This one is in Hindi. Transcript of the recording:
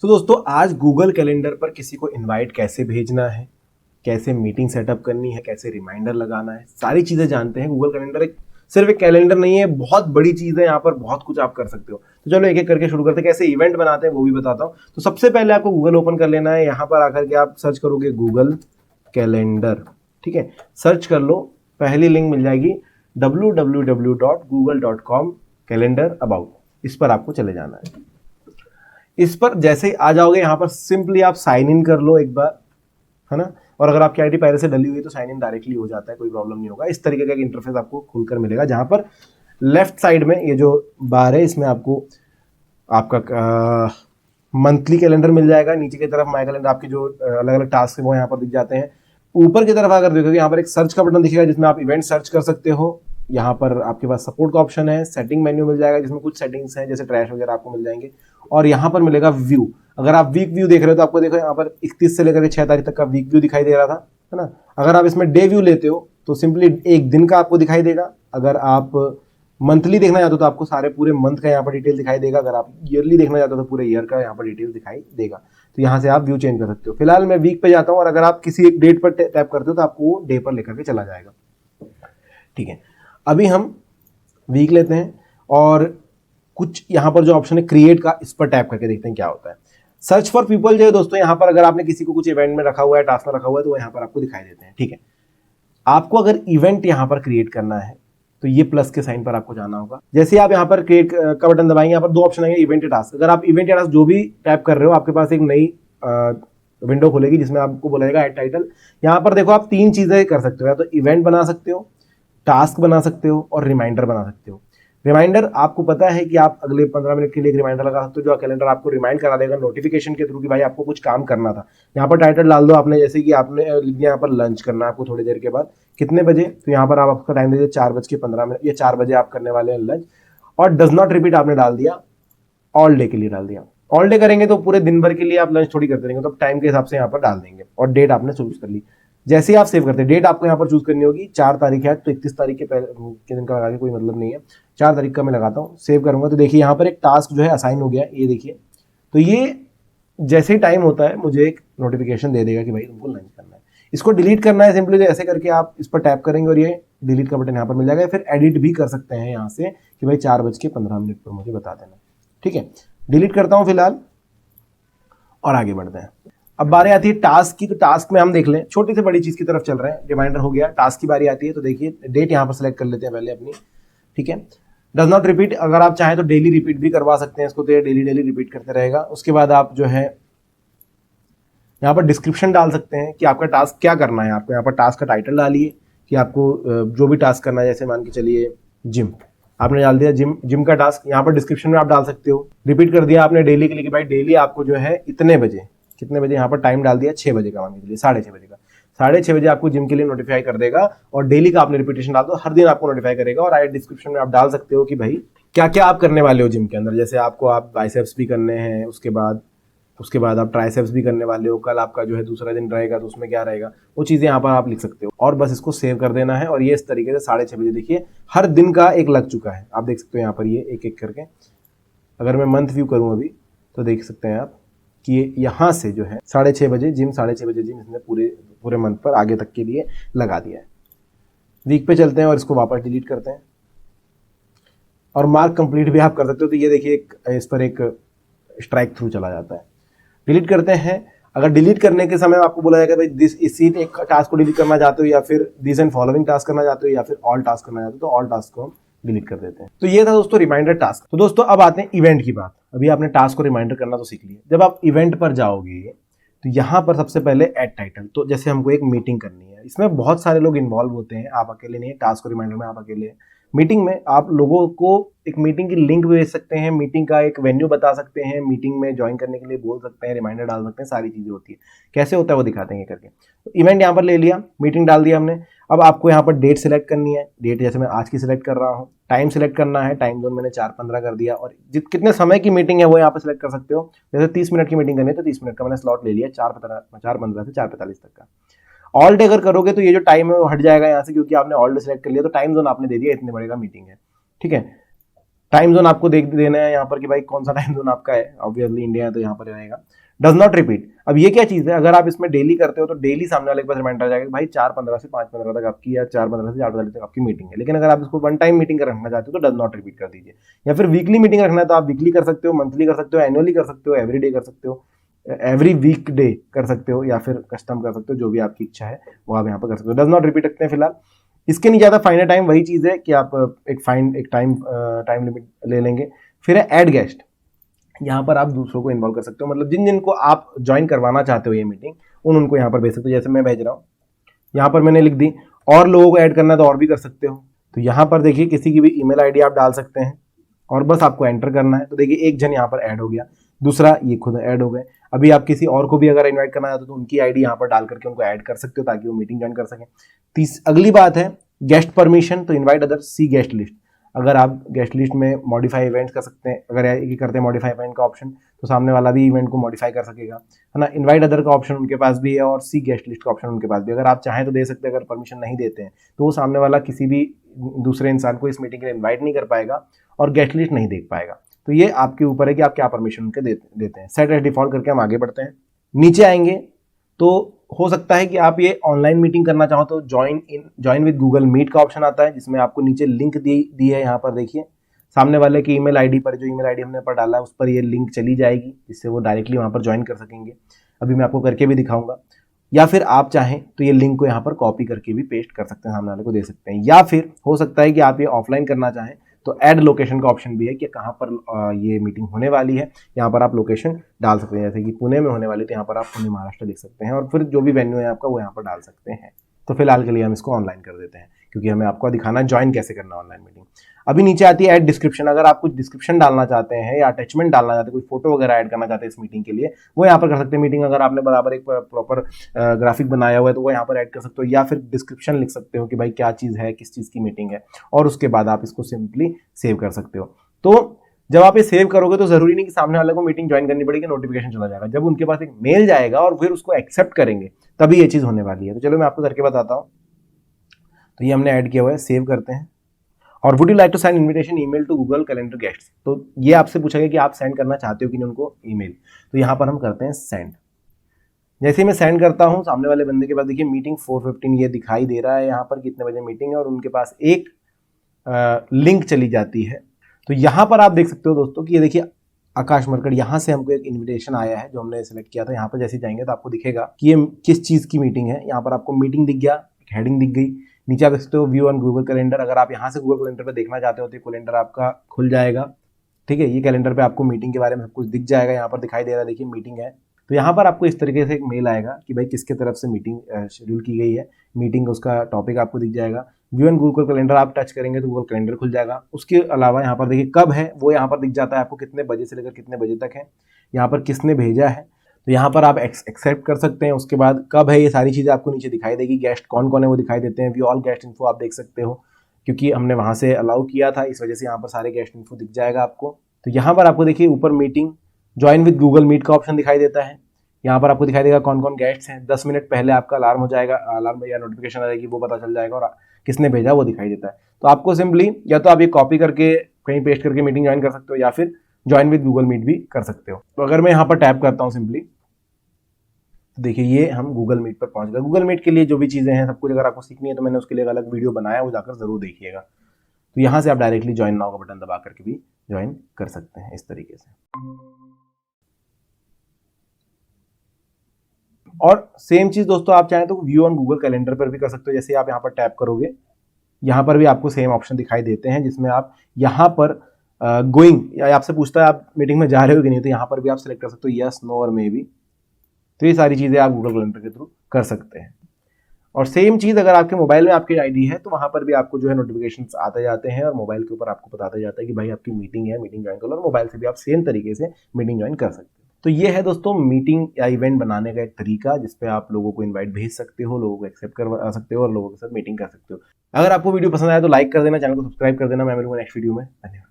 तो दोस्तों आज गूगल कैलेंडर पर किसी को इनवाइट कैसे भेजना है, कैसे मीटिंग सेटअप करनी है, कैसे रिमाइंडर लगाना है, सारी चीजें जानते हैं। गूगल कैलेंडर सिर्फ एक कैलेंडर नहीं है, बहुत बड़ी चीज है। यहाँ पर बहुत कुछ आप कर सकते हो। तो चलो एक एक करके शुरू करते हैं। कैसे इवेंट बनाते हैं वो भी बताता हूँ। तो सबसे पहले आपको गूगल ओपन कर लेना है। यहाँ पर आकर के आप सर्च करोगे गूगल कैलेंडर, ठीक है। सर्च कर लो, पहली लिंक मिल जाएगी www.google.com कैलेंडर अबाउट। इस पर आपको चले जाना है। इस पर जैसे ही आ जाओगे यहाँ पर सिंपली आप साइन इन कर लो एक बार, है ना। और अगर आपकी आईडी पहले से डली हुई है तो साइन इन डायरेक्टली हो जाता है, कोई प्रॉब्लम नहीं होगा। इस तरीके का एक इंटरफेस आपको खुलकर मिलेगा, जहां पर लेफ्ट साइड में ये जो बार है इसमें आपको आपका मंथली कैलेंडर मिल जाएगा। नीचे की तरफ माई कैलेंडर, आपके जो अलग अलग टास्क है वो यहाँ पर दिख जाते हैं। ऊपर की तरफ अगर देखोगे यहाँ पर एक सर्च का बटन दिखेगा जिसमें आप इवेंट सर्च कर सकते हो। यहाँ पर आपके पास सपोर्ट का ऑप्शन है, सेटिंग मेन्यू मिल जाएगा जिसमें कुछ सेटिंग्स हैं जैसे ट्रैश वगैरह आपको मिल जाएंगे। और यहाँ पर मिलेगा व्यू। अगर आप वीक व्यू देख रहे हो तो आपको देखो यहाँ पर 31 से लेकर 6 तारीख तक का वीक व्यू दिखाई दे रहा था, है ना। अगर आप इसमें डे व्यू लेते हो तो सिंपली एक दिन का आपको दिखाई देगा। अगर आप मंथली देखना चाहते हो तो आपको सारे पूरे मंथ का यहाँ पर डिटेल दिखाई देगा। अगर आप ईयरली देखना चाहते हो तो पूरे ईयर का यहाँ पर डिटेल दिखाई देगा। तो यहाँ से आप व्यू चेंज कर सकते हो। फिलहाल मैं वीक पे जाता हूँ और अगर आप किसी एक डेट पर टैप करते हो तो आपको वो डे पर लेकर के चला जाएगा, ठीक है। अभी हम वीक लेते हैं और कुछ यहाँ पर जो ऑप्शन है क्रिएट का, इस पर टैप करके देखते हैं क्या होता है। सर्च फॉर पीपल जो है दोस्तों, यहाँ पर अगर आपने किसी को कुछ इवेंट में रखा हुआ है, टास्क में रखा हुआ है, तो वो यहाँ पर आपको दिखाई देते हैं, ठीक है। आपको अगर इवेंट यहाँ पर क्रिएट करना है तो ये प्लस के साइन पर आपको जाना होगा। जैसे आप यहाँ पर क्रिएट का बटन दबाएंगे, यहाँ पर दो ऑप्शन आएंगे, इवेंट या टास्क। अगर आप इवेंट या टास्क जो भी टैप कर रहे हो, आपके पास एक नई विंडो खुलेगी जिसमें आपको बोला जाएगा ऐड टाइटल। यहाँ पर देखो आप तीन चीजें कर सकते हो, या तो इवेंट बना सकते हो, टास्क बना सकते हो और रिमाइंडर बना सकते हो। रिमाइंडर आपको पता है कि आप अगले 15 मिनट के लिए एक रिमाइंडर लगा सकते हो, जो कैलेंडर आपको रिमाइंड करा देगा नोटिफिकेशन के थ्रू कि भाई आपको कुछ काम करना था। यहाँ पर टाइटल डाल दो आपने, जैसे कि आपने लिख दिया यहाँ पर लंच करना है आपको थोड़ी देर के बाद, कितने बजे, तो यहाँ पर आप आपका टाइम दे दीजिए 4:15 या 4 बजे आप करने वाले हैं लंच। और डज नॉट रिपीट आपने डाल दिया, ऑल डे के लिए डाल दिया। ऑल डे करेंगे तो पूरे दिन भर के लिए आप लंच थोड़ी करते रहेंगे, तो टाइम के हिसाब से यहाँ पर डाल देंगे। और डेट आपने चूज कर ली। जैसे ही आप सेव करते हैं, डेट आपको यहाँ पर चूज करनी होगी। 4 तारीख है तो 31 तारीख के दिन का लगा के कोई मतलब नहीं है, 4 तारीख का मैं लगाता हूँ। सेव करूंगा तो देखिए यहाँ पर एक टास्क जो है असाइन हो गया है, ये देखिए। तो ये जैसे ही टाइम होता है मुझे एक नोटिफिकेशन दे देगा कि भाई तुमको लंच करना है। इसको डिलीट करना है, सिंपली ऐसे करके आप इस पर टैप करेंगे और ये डिलीट का बटन यहाँ पर मिल जाएगा। फिर एडिट भी कर सकते हैं यहाँ से कि भाई 4:15 पर मुझे बता देना, ठीक है। डिलीट करता हूँ फिलहाल और आगे बढ़ते हैं। अब बारी आती है टास्क की। तो टास्क में हम देख लें, छोटी से बड़ी चीज की तरफ चल रहे हैं। रिमाइंडर हो गया, टास्क की बारी आती है। तो देखिए डेट यहाँ पर सेलेक्ट कर लेते हैं पहले अपनी, ठीक है। डज नॉट रिपीट, अगर आप चाहें तो डेली रिपीट भी करवा सकते हैं इसको, तो ये डेली डेली रिपीट करते रहेगा। उसके बाद आप जो है यहाँ पर डिस्क्रिप्शन डाल सकते हैं कि आपका टास्क क्या करना है। आपको यहाँ पर टास्क का टाइटल डालिए कि आपको जो भी टास्क करना है, जैसे मान के चलिए जिम, आपने डाल दिया जिम का टास्क। यहाँ पर डिस्क्रिप्शन में आप डाल सकते हो। रिपीट कर दिया आपने डेली के लिए कि भाई डेली आपको जो है इतने बजे, कितने बजे, यहाँ पर टाइम डाल दिया 6 बजे का, मान के चलिए 6:30 बजे का। 6:30 बजे आपको जिम के लिए नोटिफाई कर देगा। और डेली का आपने रिपीटेशन डाल दो, हर दिन आपको नोटिफाई करेगा। और आगे डिस्क्रिप्शन में आप डाल सकते हो कि भाई क्या क्या आप करने वाले हो जिम के अंदर। जैसे आपको आप बाइसेप्स भी करने हैं, उसके बाद आप ट्राइसेप्स भी करने वाले हो। कल आपका जो है दूसरा दिन रहेगा तो उसमें क्या रहेगा, वो चीज़ें यहाँ पर आप लिख सकते हो। और बस इसको सेव कर देना है। और ये इस तरीके से 6:30 बजे देखिए हर दिन का एक लग चुका है। आप देख सकते हो यहाँ पर ये एक एक करके। अगर मैं मंथ व्यू करूँ अभी तो देख सकते हैं आप कि यहाँ से जो है 6:30 बजे जिम, 6:30 बजे जिम, इसने पूरे मंथ पर आगे तक के लिए लगा दिया है। वीक पे चलते हैं और इसको वापस डिलीट करते हैं। और मार्क कंप्लीट भी आप कर सकते हो। तो ये देखिए इस पर एक स्ट्राइक थ्रू चला जाता है। डिलीट करते हैं। अगर डिलीट करने के समय आपको बोला जाएगा भाई इसी एक टास्क को डिलीट करना चाहते हो, या फिर दिस एंड फॉलोइंग टास्क करना चाहते हो, या फिर ऑल टास्क करना चाहते हो, तो ऑल टास्क को हम डिलीट कर देते हैं। तो ये था दोस्तों रिमाइंडर टास्क। तो दोस्तों अब आते हैं इवेंट की बात। अभी आपने टास्क को रिमाइंडर करना तो सीख लिया। जब आप इवेंट पर जाओगे तो यहाँ पर सबसे पहले ऐड टाइटल। तो जैसे हमको एक मीटिंग करनी है, इसमें बहुत सारे लोग इन्वॉल्व होते हैं, आप अकेले नहीं। टास्क को रिमाइंडर में आप अकेले हैं। मीटिंग में आप लोगों को एक मीटिंग की लिंक भेज सकते हैं, मीटिंग का एक वेन्यू बता सकते हैं, मीटिंग में ज्वाइन करने के लिए बोल सकते हैं, रिमाइंडर डाल सकते हैं, सारी चीजें होती है। कैसे होता है वो दिखाते हैं ये करके। तो इवेंट यहाँ पर ले लिया, मीटिंग डाल दिया हमने। अब आपको यहाँ पर डेट सेलेक्ट करनी है। डेट जैसे मैं आज की सिलेक्ट कर रहा हूँ। टाइम सेलेक्ट करना है, टाइम जोन मैंने 4:15 कर दिया। और कितने समय की मीटिंग है वो यहाँ पर सेलेक्ट कर सकते हो। जैसे 30 मिनट की मीटिंग करनी है तो 30 मिनट का मैंने स्लॉट ले लिया, 4:15 से 4:45 तक का। ऑल डे अगर करोगे तो ये जो टाइम है वो हट जाएगा यहाँ से, क्योंकि आपने ऑल डे सेलेक्ट कर लिया। तो टाइम जोन आपने दे दिया, इतने बड़े का मीटिंग है, ठीक है। टाइम जोन आपको देख देना है यहाँ पर कि भाई कौन सा टाइम जोन आपका है, ऑब्वियसली इंडिया है तो यहाँ पर रहेगा। डज नॉट रिपीट, अब ये क्या चीज है, अगर आप इसमें डेली करते हो तो डेली सामने वाले के पास रिमाइंडर आ जाएगा कि भाई 4:15 से 5:15 तक आपकी, या 4:15 से 8:45 तक आपकी मीटिंग है। लेकिन अगर आप इसको वन टाइम मीटिंग रखना चाहते हो तो डज नॉट रिपीट कर दीजिए। या फिर वीकली मीटिंग रखना है तो आप वीकली कर सकते हो, मंथली कर सकते हो, एनुअली कर सकते हो, एवरी डे कर सकते हो, एवरी वीक डे कर सकते हो, या फिर कस्टम कर सकते हो, जो भी आपकी इच्छा है वो आप यहाँ पर कर सकते हो। डज नॉट रिपीट रखते हैं फिलहाल। इसके नहीं ज्यादा फाइनल टाइम, वही चीज है कि आप एक टाइम लिमिट ले लेंगे। फिर है ऐड गेस्ट, यहाँ पर आप दूसरों को इन्वॉल्व कर सकते हो, मतलब जिन जिनको आप ज्वाइन करवाना चाहते हो ये मीटिंग, उनको यहाँ पर भेज सकते हो। जैसे मैं भेज रहा हूँ, यहाँ पर मैंने लिख दी, और लोगों को ऐड करना है तो और भी कर सकते हो। तो यहाँ पर देखिए किसी की भी ईमेल आईडी आप डाल सकते हैं और बस आपको एंटर करना है। तो देखिए एक जन यहाँ पर ऐड हो गया, दूसरा ये खुद ऐड हो गए। अभी आप किसी और को भी अगर इन्वाइट करना चाहते हो तो उनकी आईडी यहाँ पर डाल करके उनको ऐड कर सकते हो ताकि वो मीटिंग ज्वाइन कर सकें। अगली बात है गेस्ट परमिशन, तो इन्वाइट अदर, सी गेस्ट लिस्ट। अगर आप गेस्ट लिस्ट में मॉडिफाई इवेंट कर सकते हैं, अगर ये करते हैं मॉडिफाई इवेंट का ऑप्शन, तो सामने वाला भी इवेंट को मॉडिफाई कर सकेगा, है ना। इनवाइट अदर का ऑप्शन उनके पास भी है और सी गेस्ट लिस्ट का ऑप्शन उनके पास भी। अगर आप चाहें तो दे सकते हैं, अगर परमिशन नहीं देते हैं तो वो सामने वाला किसी भी दूसरे इंसान को इस मीटिंग के लिए इन्वाइट नहीं कर पाएगा और गेस्ट लिस्ट नहीं देख पाएगा। तो ये आपके ऊपर है कि आप क्या परमिशन उनके देते हैं। सेट एज डिफॉल्ट करके हम आगे बढ़ते हैं। नीचे आएंगे तो हो सकता है कि आप ये ऑनलाइन मीटिंग करना चाहो तो ज्वाइन विद गूगल मीट का ऑप्शन आता है, जिसमें आपको नीचे लिंक दी है। यहाँ पर देखिए सामने वाले की ईमेल आईडी पर, जो ईमेल आईडी हमने पर डाला है उस पर ये लिंक चली जाएगी, जिससे वो डायरेक्टली वहाँ पर ज्वाइन कर सकेंगे। अभी मैं आपको करके भी दिखाऊंगा। या फिर आप चाहें तो ये लिंक को यहाँ पर कॉपी करके भी पेस्ट कर सकते हैं, सामने वाले को दे सकते हैं। या फिर हो सकता है कि आप ये ऑफलाइन करना चाहें तो ऐड लोकेशन का ऑप्शन भी है कि कहाँ पर ये मीटिंग होने वाली है, यहाँ पर आप लोकेशन डाल सकते हैं। जैसे कि पुणे में होने वाली, तो यहाँ पर आप पुणे महाराष्ट्र लिख सकते हैं और फिर जो भी वेन्यू है आपका वो यहाँ पर डाल सकते हैं। तो फिलहाल के लिए हम इसको ऑनलाइन कर देते हैं क्योंकि हमें आपको दिखाना ज्वाइन कैसे करना है ऑनलाइन मीटिंग। अभी नीचे आती है ऐड डिस्क्रिप्शन। अगर आप कुछ डिस्क्रिप्शन डालना चाहते हैं या अटैचमेंट डालना चाहते हैं, कोई फोटो वगैरह ऐड करना चाहते हैं इस मीटिंग के लिए, वो यहाँ पर कर सकते हैं। मीटिंग अगर आपने बराबर एक प्रॉपर ग्राफिक बनाया हुआ है तो वो यहाँ पर ऐड कर सकते हो, या फिर डिस्क्रिप्शन लिख सकते हो कि भाई क्या चीज़ है, किस चीज़ की मीटिंग है, और उसके बाद आप इसको सिंपली सेव कर सकते हो। तो जब आप ये सेव करोगे तो जरूरी नहीं कि सामने वाले को मीटिंग ज्वाइन करनी पड़ेगी, नोटिफिकेशन चला जाएगा। जब उनके पास एक मेल जाएगा और फिर उसको एक्सेप्ट करेंगे तभी ये चीज़ होने वाली है। तो चलो मैं आपको करके बताता हूँ। तो ये हमने ऐड किया हुआ है, सेव करते हैं। और would you like to send invitation email to Google Calendar guests, तो ये आपसे पूछा गया कि आप सेंड करना चाहते हो कि नहीं उनको ईमेल। तो यहाँ पर हम करते हैं सेंड। जैसे ही मैं सेंड करता हूँ सामने वाले बंदे के पास देखिए मीटिंग 4:15 ये दिखाई दे रहा है यहाँ पर कितने बजे मीटिंग है, और उनके पास एक लिंक चली जाती है। तो यहाँ पर आप देख सकते हो दोस्तों कि ये देखिए आकाश मरकड़, यहाँ से हमको एक इन्विटेशन आया है जो हमने सेलेक्ट किया था। यहाँ पर जैसे जाएंगे तो आपको दिखेगा कि ये किस चीज़ की मीटिंग है। यहाँ पर आपको मीटिंग दिख गया, एक हेडिंग दिख गई, नीचे आप देख सकते हो व्यू ऑन गूगल कैलेंडर। अगर आप यहाँ से गूगल कैलेंडर पे देखना चाहते हो तो कैलेंडर आपका खुल जाएगा, ठीक है। ये कैलेंडर पे आपको मीटिंग के बारे में सब कुछ दिख जाएगा, यहाँ पर दिखाई दे रहा है, देखिए मीटिंग है। तो यहाँ पर आपको इस तरीके से एक मेल आएगा कि भाई किसके तरफ से मीटिंग शेड्यूल की गई है, मीटिंग उसका टॉपिक आपको दिख जाएगा। व्यू एंड गूगल कैलेंडर आप टच करेंगे तो गूगल कैलेंडर खुल जाएगा। उसके अलावा यहाँ पर देखिए कब है वो यहाँ पर दिख जाता है आपको, कितने बजे से लेकर कितने बजे तक है, यहाँ पर किसने भेजा है, तो यहाँ पर आप एक्सेप्ट कर सकते हैं। उसके बाद कब है ये सारी चीज़ें आपको नीचे दिखाई देगी। गेस्ट कौन कौन है वो दिखाई देते हैं। व्यू ऑल गेस्ट इन्फो आप देख सकते हो, क्योंकि हमने वहाँ से अलाउ किया था इस वजह से यहाँ पर सारे गेस्ट इन्फो दिख जाएगा आपको। तो यहाँ पर आपको देखिए ऊपर meeting join with Google Meet का ऑप्शन दिखाई देता है। यहाँ पर आपको दिखाई देगा कौन कौन गेस्ट हैं। 10 मिनट पहले आपका अलार्म हो जाएगा, अलार्म या नोटिफिकेशन आ जाएगी, वो पता चल जाएगा, और किसने भेजा वो दिखाई देता है। तो आपको सिंपली या तो आप ये कॉपी करके कहीं पेस्ट करके मीटिंग ज्वाइन कर सकते हो, या फिर ज्वाइन विद गूगल मीट भी कर सकते हो। तो अगर मैं यहाँ पर टैप करता हूँ सिंपली, तो देखिए ये हम गूगल मीट पर पहुंच गए। गूगल मीट के लिए जो भी चीज़ें हैं सब कुछ अगर आपको सीखनी है तो मैंने उसके लिए एक अलग वीडियो बनाया, वो जाकर जरूर देखिएगा। तो यहाँ से आप डायरेक्टली ज्वाइन नाउ का बटन दबा करके भी ज्वाइन कर सकते हैं इस तरीके से। और सेम चीज दोस्तों आप चाहें तो व्यू ऑन गूगल कैलेंडर पर भी कर सकते हो। जैसे आप यहाँ पर टैप करोगे, यहाँ पर भी आपको सेम ऑप्शन दिखाई देते हैं, जिसमें आप यहाँ पर गोइंग या आपसे पूछता है आप मीटिंग में जा रहे हो कि नहीं, तो यहाँ पर भी आप सेलेक्ट कर सकते हो यस, नो और मे बी। तो ये सारी चीज़ें आप गूगल कैलेंडर के थ्रू कर सकते हैं। और सेम चीज़ अगर आपके मोबाइल में आपकी आईडी है तो वहाँ पर भी आपको जो है नोटिफिकेशंस आते जाते हैं, और मोबाइल के ऊपर आपको बताता जाता है कि भाई आपकी मीटिंग है, मीटिंग ज्वाइन करो। और मोबाइल से भी आप सेम तरीके से मीटिंग ज्वाइन कर सकते हो। तो ये है दोस्तों मीटिंग या इवेंट बनाने का एक तरीका, जिसपे आप लोगों को इनवाइट भेज सकते हो, लोगों को एक्सेप्ट करवा सकते हो और लोगों के साथ मीटिंग कर सकते हो। अगर आपको वीडियो पसंद आया तो लाइक कर देना, चैनल को सब्सक्राइब कर देना। मैं मिलूंगा नेक्स्ट वीडियो में। धन्यवाद।